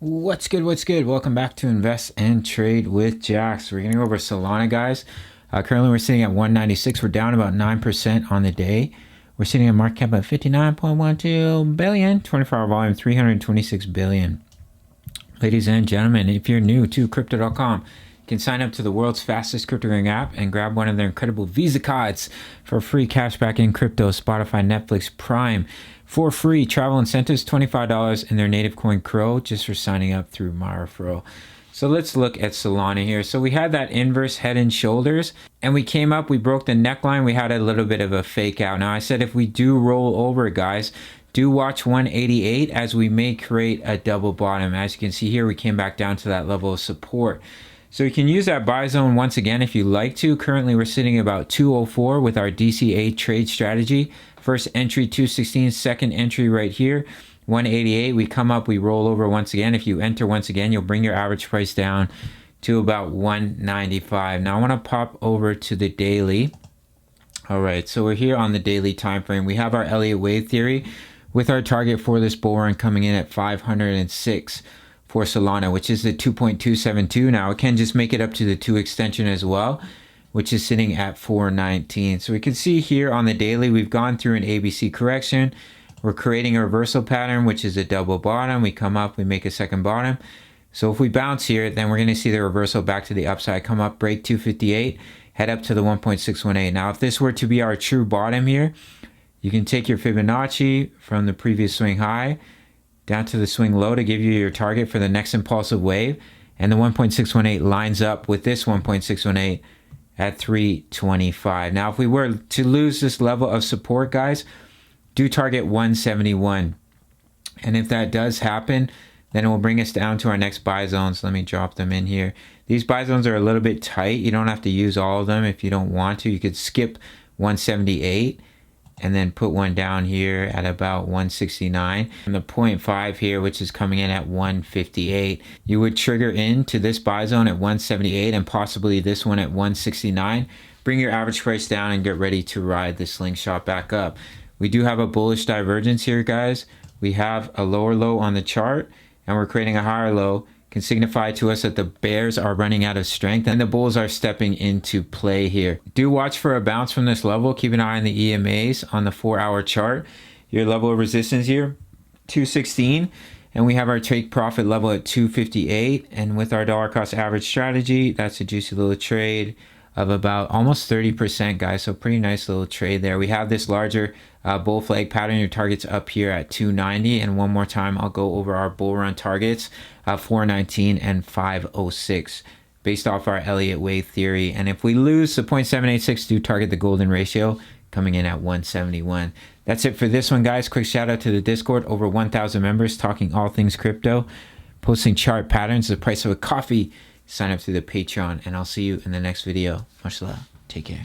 What's good? What's good? Welcome back to Invest and Trade with Jax. We're going to go over Solana, guys. Currently, we're sitting at 196. We're down about 9% on the day. We're sitting at a market cap of 59.12 billion, 24-hour volume 326 billion. Ladies and gentlemen, if you're new to crypto.com, you can sign up to the world's fastest cryptocurrency app and grab one of their incredible Visa cards for free cashback in crypto, Spotify, Netflix, Prime. For free travel incentives, $25 in their native coin Crow just for signing up through MyReferral. So let's look at Solana here. So we had that inverse head and shoulders and we came up, we broke the neckline. We had a little bit of a fake out. Now I said, if we do roll over, guys, do watch 188 as we may create a double bottom. As you can see here, we came back down to that level of support. So you can use that buy zone once again if you like to. Currently, we're sitting at about 204 with our DCA trade strategy. First entry 216, second entry right here 188. We come up, we roll over once again. If you enter once again, you'll bring your average price down to about 195. Now I want to pop over to the daily. All right, so we're here on the daily time frame. We have our Elliott wave theory with our target for this bull run coming in at 506 for Solana, which is the 2.272. Now it can just make it up to the 2 extension as well, which is sitting at 419. So we can see here on the daily, we've gone through an ABC correction. We're creating a reversal pattern, which is a double bottom. We come up, we make a second bottom. So if we bounce here, then we're going to see the reversal back to the upside, come up, break 258, head up to the 1.618. Now, if this were to be our true bottom here, you can take your Fibonacci from the previous swing high down to the swing low to give you your target for the next impulsive wave. And the 1.618 lines up with this 1.618 at 325. Now, if we were to lose this level of support, guys, do target 171. And if that does happen, then it will bring us down to our next buy zones. Let me drop them in here. These buy zones are a little bit tight. You don't have to use all of them if you don't want to. You could skip 178 and then put one down here at about 169. And the 0.5 here, which is coming in at 158. You would trigger into this buy zone at 178 and possibly this one at 169. Bring your average price down and get ready to ride the slingshot back up. We do have a bullish divergence here, guys. We have a lower low on the chart and we're creating a higher low. Can signify to us that the bears are running out of strength and the bulls are stepping into play here. Do watch for a bounce from this level. Keep an eye on the EMAs on the 4-hour chart. Your level of resistance here, 216. And we have our take profit level at 258. And with our dollar cost average strategy, that's a juicy little trade of about almost 30%, guys. So pretty nice little trade there. We have this larger bull flag pattern. Your target's up here at 290. And one more time, I'll go over our bull run targets, 419 and 506 based off our Elliott wave theory. And if we lose the 0.786, do target the golden ratio coming in at 171. That's it for this one, guys. Quick shout out to the Discord, over 1,000 members talking all things crypto, posting chart patterns, the price of a coffee. Sign up to the Patreon and I'll see you in the next video. Much love. Take care.